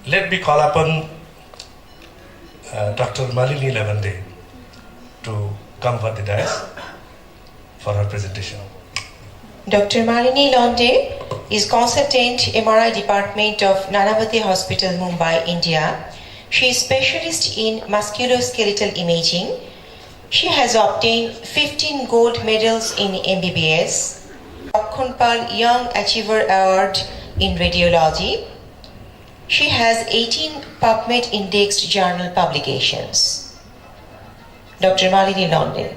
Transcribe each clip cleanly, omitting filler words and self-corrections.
let me call upon Dr. Malini Lavande to come for the dais for her presentation. Dr. Malini Lavande is consultant MRI department of Nanavati Hospital, Mumbai, India. She is specialist in musculoskeletal imaging. She has obtained 15 gold medals in MBBS, Lakhonpal Young Achiever Award in Radiology. She has 18 PubMed indexed journal publications. Dr. Malini Lavande.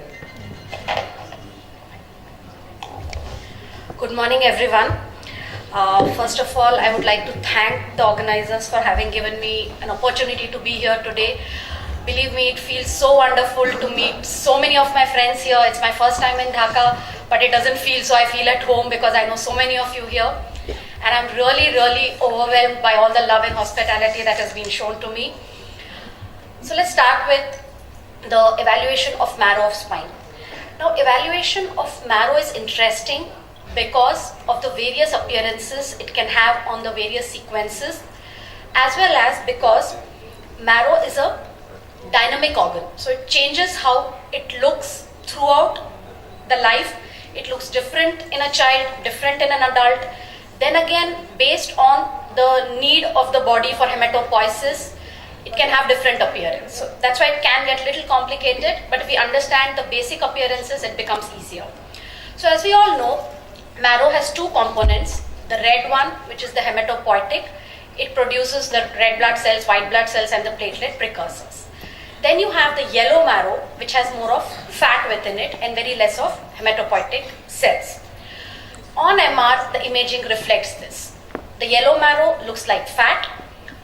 Good morning, everyone. First of all, I would like to thank the organizers for having given me an opportunity to be here today. Believe me, it feels so wonderful to meet so many of my friends here. It's my first time in Dhaka, but it doesn't feel so. I feel at home because I know so many of you here. And I'm really overwhelmed by all the love and hospitality that has been shown to me. So let's start with the evaluation of marrow of spine. Now, evaluation of marrow is interesting because of the various appearances it can have on the various sequences, as well as because marrow is a dynamic organ. So it changes how it looks throughout the life. It looks different in a child, different in an adult. Then again, based on the need of the body for hematopoiesis, it can have different appearance. So that's why it can get a little complicated, but if we understand the basic appearances, it becomes easier. So as we all know, marrow has two components. The red one, which is the hematopoietic, it produces the red blood cells, white blood cells, and the platelet precursors. Then you have the yellow marrow, which has more of fat within it and very less of hematopoietic cells. On MR, the imaging reflects this. The yellow marrow looks like fat,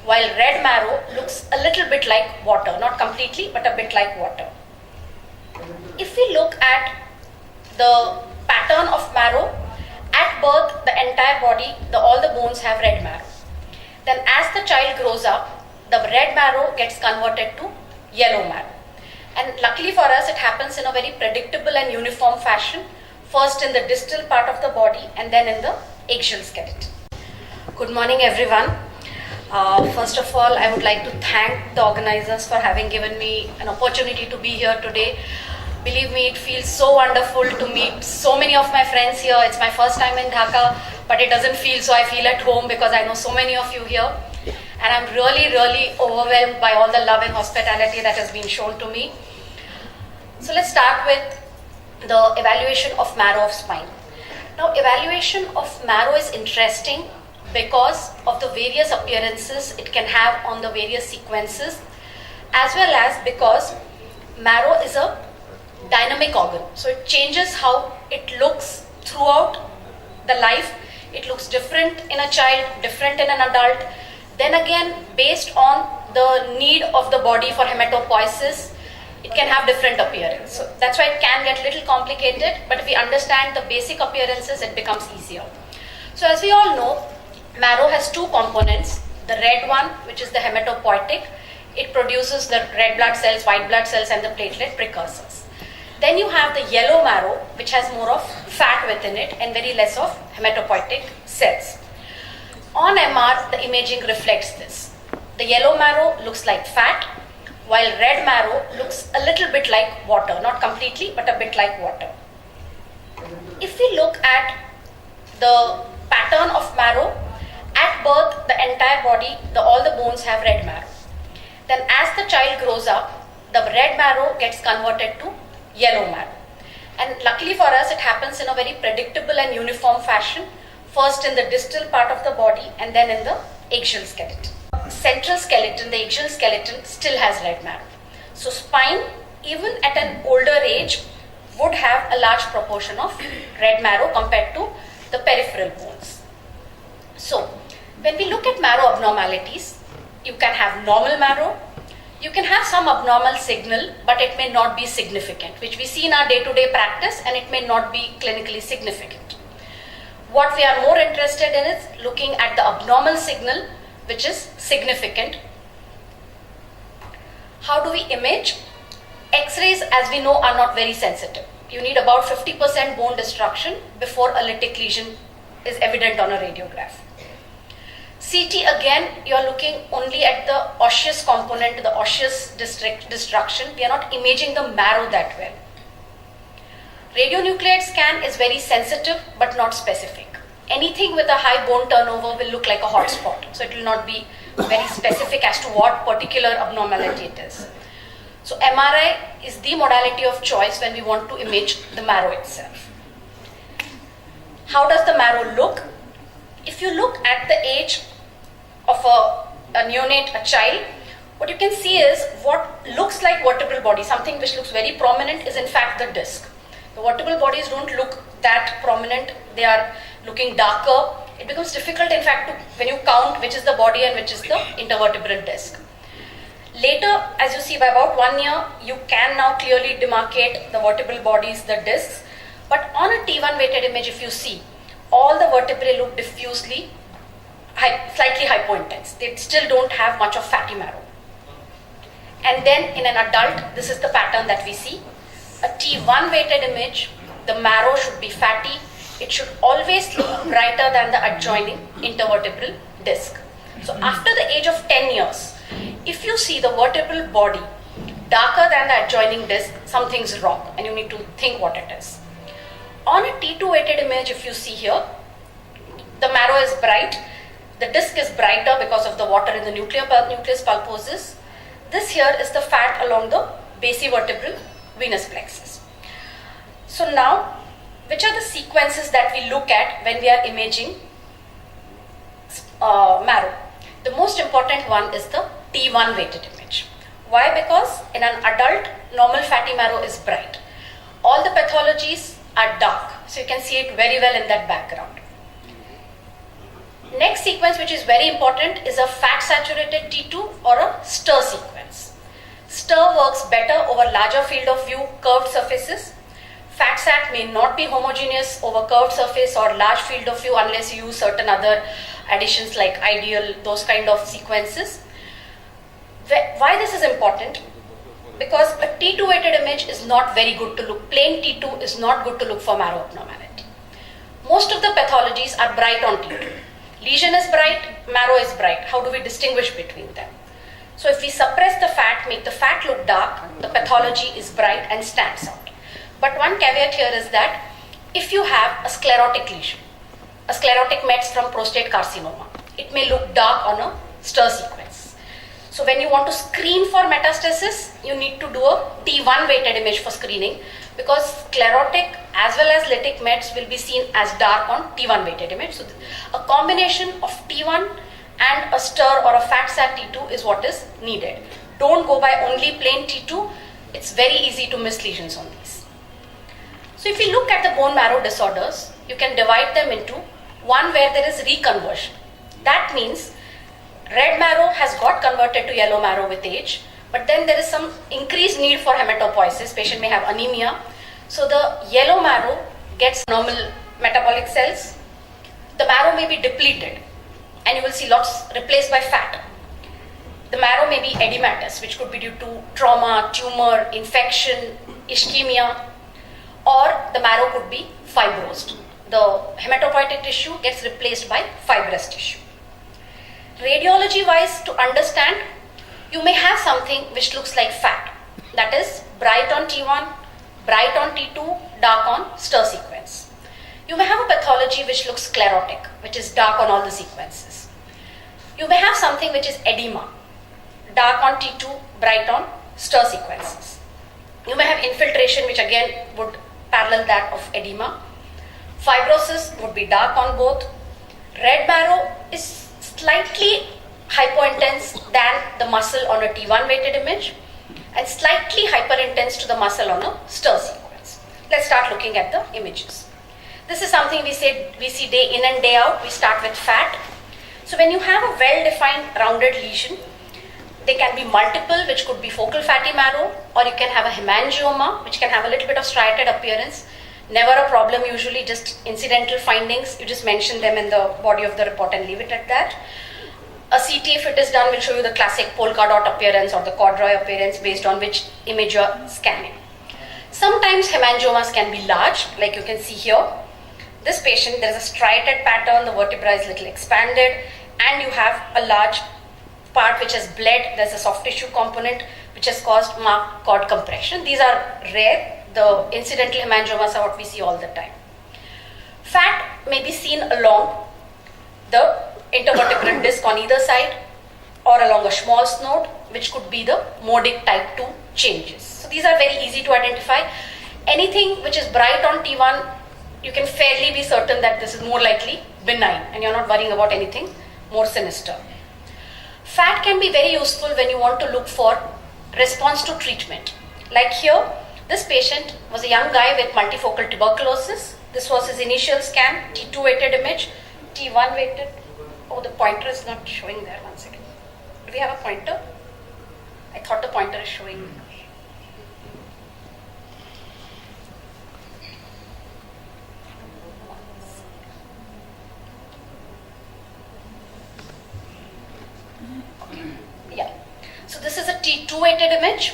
while red marrow looks a little bit like water, not completely, but a bit like water. If we look at the pattern of marrow, at birth, the entire body, all the bones have red marrow. Then as the child grows up, the red marrow gets converted to yellow marrow. And luckily for us, it happens in a very predictable and uniform fashion, first in the distal part of the body and then in the axial skeleton. Good morning, everyone. First of all, I would like to thank the organizers for having given me an opportunity to be here today. Believe me, it feels so wonderful to meet so many of my friends here. It's my first time in Dhaka, but it doesn't feel so. I feel at home because I know so many of you here. And I'm really overwhelmed by all the love and hospitality that has been shown to me. So let's start with the evaluation of marrow of spine. Now, evaluation of marrow is interesting because of the various appearances it can have on the various sequences, as well as because marrow is a dynamic organ. So it changes how it looks throughout the life. It looks different in a child, different in an adult. Then again, based on the need of the body for hematopoiesis, it can have different appearance. So that's why it can get a little complicated, but if we understand the basic appearances, it becomes easier. So as we all know, marrow has two components. The red one, which is the hematopoietic, it produces the red blood cells, white blood cells, and the platelet precursors. Then you have the yellow marrow, which has more of fat within it and very less of hematopoietic cells. On MR, the imaging reflects this. The yellow marrow looks like fat, while red marrow looks a little bit like water, not completely, but a bit like water. If we look at the pattern of marrow, at birth, the entire body, all the bones have red marrow. Then as the child grows up, the red marrow gets converted to yellow marrow. And luckily for us, it happens in a very predictable and uniform fashion, first in the distal part of the body and then in the axial skeleton. Central skeleton, the axial skeleton, still has red marrow. So spine, even at an older age, would have a large proportion of red marrow compared to the peripheral bones. So when we look at marrow abnormalities, you can have normal marrow, you can have some abnormal signal, but it may not be significant, which we see in our day-to-day practice, and it may not be clinically significant. What we are more interested in is looking at the abnormal signal, which is significant. How do we image? X-rays, as we know, are not very sensitive. You need about 50% bone destruction before a lytic lesion is evident on a radiograph. CT again, you are looking only at the osseous component, the osseous destruction. We are not imaging the marrow that well. Radionuclide scan is very sensitive but not specific. Anything with a high bone turnover will look like a hot spot. So it will not be very specific as to what particular abnormality it is. So MRI is the modality of choice when we want to image the marrow itself. How does the marrow look? If you look at the age of a neonate, a child, what you can see is what looks like vertebral body, something which looks very prominent is in fact the disc. The vertebral bodies don't look that prominent, they are looking darker. It becomes difficult in fact when you count which is the body and which is the intervertebral disc. Later, as you see, by about 1 year, you can now clearly demarcate the vertebral bodies, the discs. But on a T1 weighted image, if you see, all the vertebrae look diffusely, slightly hypointense. They still don't have much of fatty marrow. And then in an adult, this is the pattern that we see. A T1 weighted image, the marrow should be fatty. It should always look brighter than the adjoining intervertebral disc. So after the age of 10 years, if you see the vertebral body darker than the adjoining disc, something's wrong and you need to think what it is. On a T2 weighted image, if you see here, the marrow is bright, the disc is brighter because of the water in the nucleus pulposus. This here is the fat along the basivertebral venous plexus. So now, which are the sequences that we look at when we are imaging marrow? The most important one is the T1 weighted image. Why? Because in an adult, normal fatty marrow is bright. All the pathologies are dark, so you can see it very well in that background. Next sequence, which is very important, is a fat saturated T2 or a stir sequence. Stir works better over larger field of view curved surfaces. Fat sat may not be homogeneous over curved surface or large field of view unless you use certain other additions like ideal, those kind of sequences. Why this is important? Because a T2 weighted image is not very good to look. Plain T2 is not good to look for marrow abnormality. Most of the pathologies are bright on T2. Lesion is bright, marrow is bright. How do we distinguish between them? So if we suppress the fat, make the fat look dark, the pathology is bright and stands out. But one caveat here is that if you have a sclerotic lesion, a sclerotic mets from prostate carcinoma, it may look dark on a stir sequence. So when you want to screen for metastasis, you need to do a T1 weighted image for screening because sclerotic as well as lytic mets will be seen as dark on T1 weighted image. So a combination of T1 and a stir or a fat sat T2 is what is needed. Don't go by only plain T2. It's very easy to miss lesions on these. So if you look at the bone marrow disorders, you can divide them into one where there is reconversion. That means red marrow has got converted to yellow marrow with age, but then there is some increased need for hematopoiesis. Patient may have anemia. So the yellow marrow gets normal metabolic cells. The marrow may be depleted and you will see lots replaced by fat. The marrow may be edematous, which could be due to trauma, tumor, infection, ischemia, or the marrow could be fibrosed. The hematopoietic tissue gets replaced by fibrous tissue. Radiology wise, to understand, you may have something which looks like fat, that is bright on T1, bright on T2, dark on stir sequence. You may have a pathology which looks sclerotic, which is dark on all the sequences. You may have something which is edema, dark on T2, bright on stir sequences. You may have infiltration, which again would parallel that of edema. Fibrosis would be dark on both. Red marrow is slightly hypointense than the muscle on a T1 weighted image and slightly hyperintense to the muscle on a stir sequence. Let's start looking at the images. This is something we see day in and day out. We start with fat. So when you have a well-defined rounded lesion, they can be multiple, which could be focal fatty marrow, or you can have a hemangioma, which can have a little bit of striated appearance. Never a problem usually, just incidental findings. You just mention them in the body of the report and leave it at that. A CT, if it is done, will show you the classic polka dot appearance or the corduroy appearance based on which image you are scanning. Sometimes hemangiomas can be large, like you can see here. This patient, there is a striated pattern, the vertebra is little expanded. and you have a large part which has bled. There's a soft tissue component which has caused marked cord compression. These are rare. The incidental hemangiomas are what we see all the time. Fat may be seen along the intervertebral disc on either side or along a small snode, which could be the Modic type 2 changes. So these are very easy to identify. Anything which is bright on T1, you can fairly be certain that this is more likely benign and you're not worrying about anything more sinister. Fat can be very useful when you want to look for response to treatment. Like here, this patient was a young guy with multifocal tuberculosis. This was his initial scan, T2 weighted image, T1 weighted. Oh, the pointer is not showing there. One second. Do we have a pointer? I thought the pointer is showing. Yeah. So this is a T2 weighted image.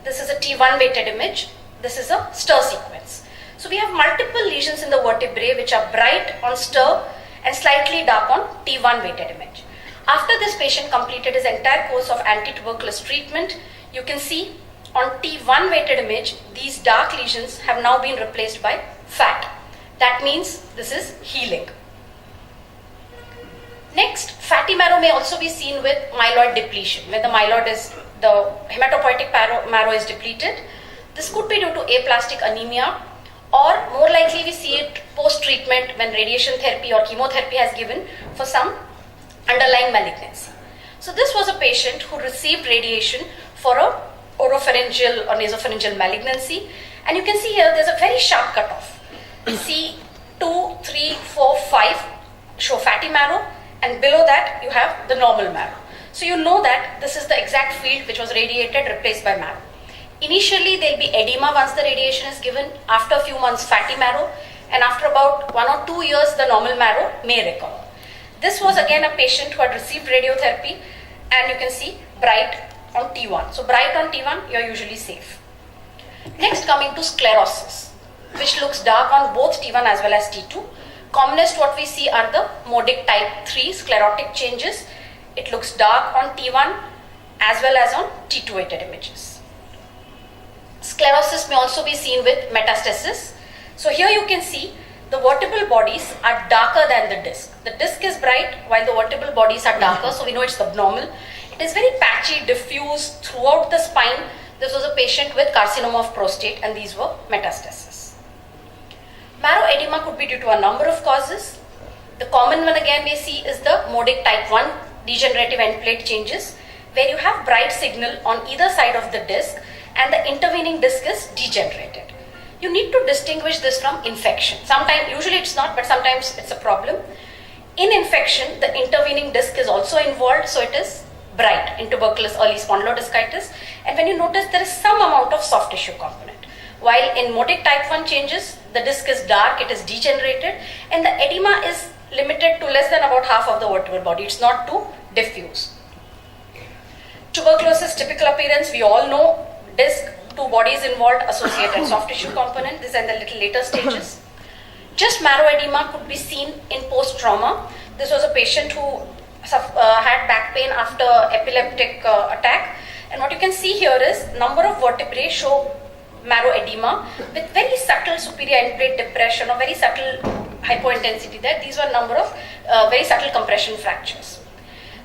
This is a T1 weighted image. This is a stir sequence. So we have multiple lesions in the vertebrae which are bright on stir and slightly dark on T1 weighted image. After this patient completed his entire course of anti-tuberculous treatment, you can see on T1 weighted image, these dark lesions have now been replaced by fat. That means this is healing. Next, fatty marrow may also be seen with myeloid depletion, when the hematopoietic marrow is depleted. This could be due to aplastic anemia, or more likely we see it post-treatment when radiation therapy or chemotherapy has given for some underlying malignancy. So this was a patient who received radiation for a oropharyngeal or nasopharyngeal malignancy, and you can see here there's a very sharp cutoff. C2, 3, 4, 5 show fatty marrow, and below that you have the normal marrow. So you know that this is the exact field which was radiated, replaced by marrow. Initially there will be edema once the radiation is given, after a few months fatty marrow, and after about 1 or 2 years the normal marrow may recover. This was again a patient who had received radiotherapy, and you can see bright on T1. So bright on T1, you are usually safe. Next, coming to sclerosis, which looks dark on both T1 as well as T2. Commonest what we see are the Modic type 3 sclerotic changes. It looks dark on T1 as well as on T2 weighted images. Sclerosis may also be seen with metastasis. So here you can see the vertebral bodies are darker than the disc. The disc is bright while the vertebral bodies are darker, so we know it's abnormal. It is very patchy, diffuse throughout the spine. This was a patient with carcinoma of prostate, and these were metastasis. Marrow edema could be due to a number of causes. The common one again we see is the Modic type 1 degenerative end plate changes, where you have bright signal on either side of the disc and the intervening disc is degenerated. You need to distinguish this from infection. Sometimes, usually it's not, but sometimes it's a problem. In infection, the intervening disc is also involved, so it is bright in tuberculous early spondylodiscitis. And when you notice, there is some amount of soft tissue component. While in Modic type 1 changes, the disc is dark, it is degenerated, and the edema is limited to less than about half of the vertebral body. It's not too diffuse. Tuberculosis typical appearance, we all know, disc, 2 bodies involved, associated soft tissue component. This is in the little later stages. Just marrow edema could be seen in post-trauma. This was a patient who had back pain after epileptic attack. And what you can see here is number of vertebrae show marrow edema with very subtle superior end plate depression or very subtle hypointensity there. These were number of very subtle compression fractures.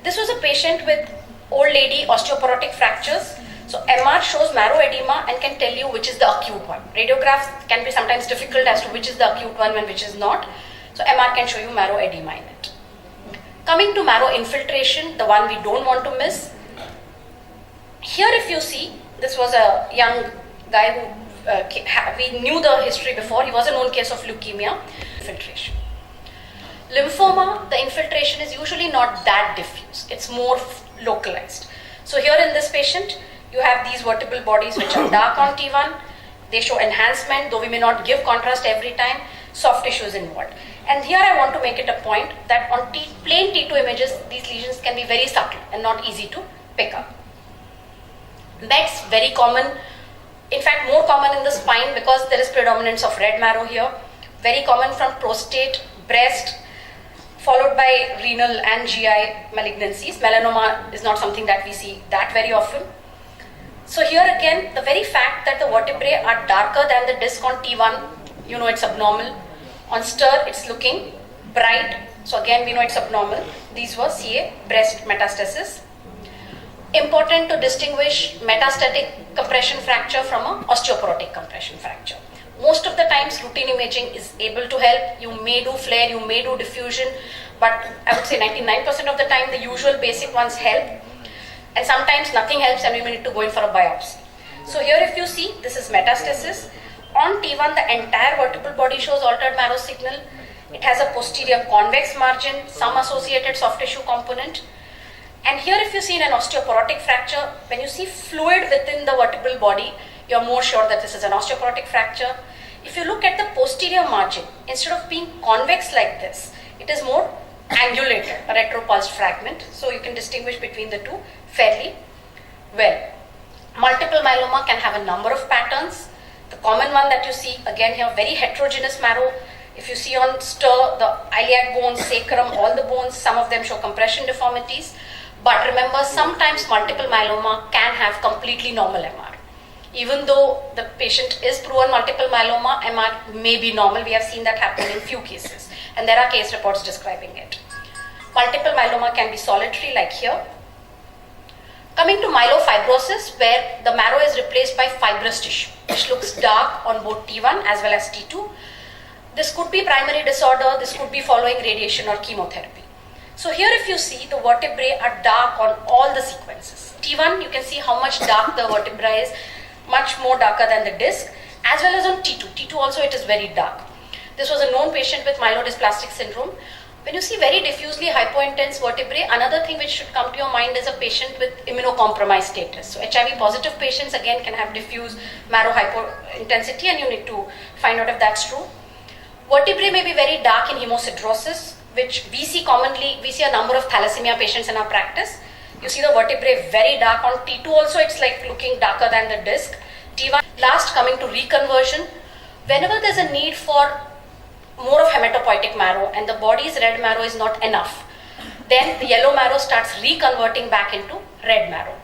This was a patient with old lady osteoporotic fractures. So MR shows marrow edema and can tell you which is the acute one. Radiographs can be sometimes difficult as to which is the acute one and which is not. So MR can show you marrow edema in it. Coming to marrow infiltration, the one we don't want to miss. Here if you see, this was a young guy who we knew the history before. He was a known case of leukemia. Infiltration. Lymphoma, the infiltration is usually not that diffuse. It's more localized. So here in this patient, you have these vertebral bodies which are dark on T1. They show enhancement, though we may not give contrast every time. Soft tissue is involved. And here I want to make it a point that on plain T2 images, these lesions can be very subtle and not easy to pick up. Mets, very common. In fact, more common in the spine because there is predominance of red marrow here. Very common from prostate, breast, followed by renal and GI malignancies. Melanoma is not something that we see that very often. So here again, the very fact that the vertebrae are darker than the disc on T1, you know it's abnormal. On STIR, it's looking bright. So again, we know it's abnormal. These were CA, breast metastasis. Important to distinguish metastatic compression fracture from an osteoporotic compression fracture. Most of the times, routine imaging is able to help. You may do flare, you may do diffusion, but I would say 99% of the time, the usual basic ones help. And sometimes nothing helps and we need to go in for a biopsy. So here if you see, this is metastasis. On T1, the entire vertebral body shows altered marrow signal. It has a posterior convex margin, some associated soft tissue component. And here if you see in an osteoporotic fracture, when you see fluid within the vertebral body, you're more sure that this is an osteoporotic fracture. If you look at the posterior margin, instead of being convex like this, it is more angulated, a retropulsed fragment. So you can distinguish between the two fairly well. Multiple myeloma can have a number of patterns. The common one that you see, again here, very heterogeneous marrow. If you see on STIR, the iliac bones, sacrum, all the bones, some of them show compression deformities. But remember, sometimes multiple myeloma can have completely normal MR. Even though the patient is proven multiple myeloma, MR may be normal. We have seen that happen in few cases. And there are case reports describing it. Multiple myeloma can be solitary like here. Coming to myelofibrosis, where the marrow is replaced by fibrous tissue, which looks dark on both T1 as well as T2. This could be primary disorder, this could be following radiation or chemotherapy. So here if you see, the vertebrae are dark on all the sequences. T1, you can see how much dark the vertebra is, much more darker than the disc, as well as on T2. T2 also it is very dark. This was a known patient with myelodysplastic syndrome. When you see very diffusely hypointense vertebrae, another thing which should come to your mind is a patient with immunocompromised status. So HIV positive patients again can have diffuse marrow hypointensity and you need to find out if that's true. Vertebrae may be very dark in hemosiderosis, which we see commonly. We see a number of thalassemia patients in our practice. You see the vertebrae very dark. On T2 also it's like looking darker than the disc. T1. Last, coming to reconversion. Whenever there's a need for more of hematopoietic marrow and the body's red marrow is not enough, then the yellow marrow starts reconverting back into red marrow.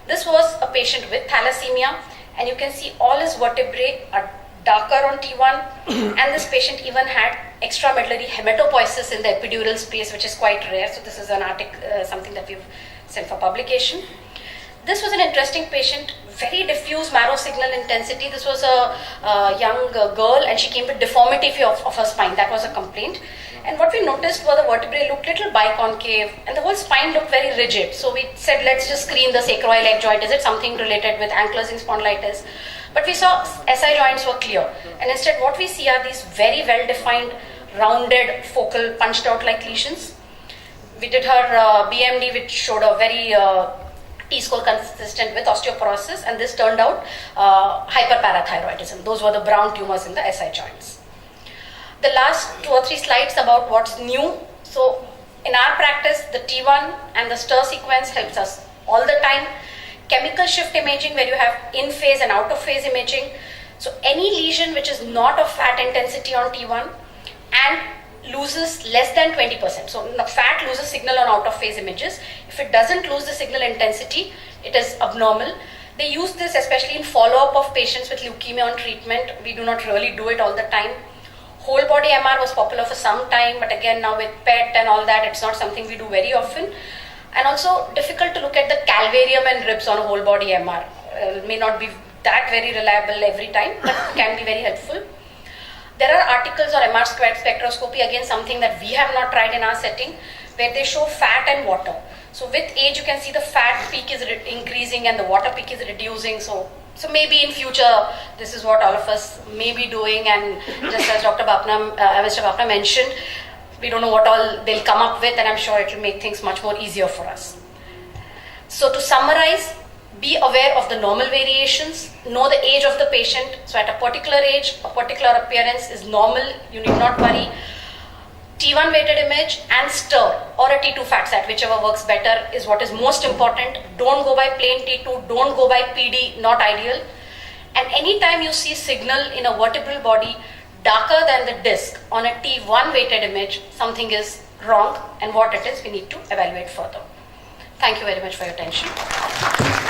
This was a patient with thalassemia and you can see all his vertebrae are darker on T1 and this patient even had extramedullary hematopoiesis in the epidural space, which is quite rare. So this is an article, something that we've sent for publication. This was an interesting patient, very diffuse marrow signal intensity. This was a young girl and she came with deformity of her spine. That was a complaint. And what we noticed was the vertebrae looked little biconcave and the whole spine looked very rigid. So we said, let's just screen the sacroiliac joint. Is it something related with ankylosing spondylitis? But we saw SI joints were clear. And instead what we see are these very well-defined, rounded, focal, punched out like lesions. We did her BMD, which showed a very T-score consistent with osteoporosis, and this turned out hyperparathyroidism. Those were the brown tumors in the SI joints. The last 2 or 3 slides about what's new. So in our practice, the T1 and the STIR sequence helps us all the time. Chemical shift imaging, where you have in-phase and out-of-phase imaging. So any lesion which is not of fat intensity on T1 and loses less than 20%. So fat loses signal on out-of-phase images. If it doesn't lose the signal intensity, it is abnormal. They use this especially in follow-up of patients with leukemia on treatment. We do not really do it all the time. Whole body MR was popular for some time, but again now with PET and all that, it's not something we do very often. And also difficult to look at the calvarium and ribs on a whole body MR. May not be that very reliable every time, but can be very helpful. There are articles on MR spectroscopy, again something that we have not tried in our setting, where they show fat and water. So with age you can see the fat peak is increasing and the water peak is reducing. So maybe in future this is what all of us may be doing, and just as Mr. Bapna mentioned, we don't know what all they'll come up with, and I'm sure it will make things much more easier for us. So to summarize, be aware of the normal variations, know the age of the patient. So at a particular age, a particular appearance is normal, you need not worry. T1 weighted image and STIR or a T2 FATSAT, whichever works better, is what is most important. Don't go by plain T2, don't go by PD, not ideal. And anytime you see signal in a vertebral body darker than the disc on a T1 weighted image, something is wrong and what it is we need to evaluate further. Thank you very much for your attention.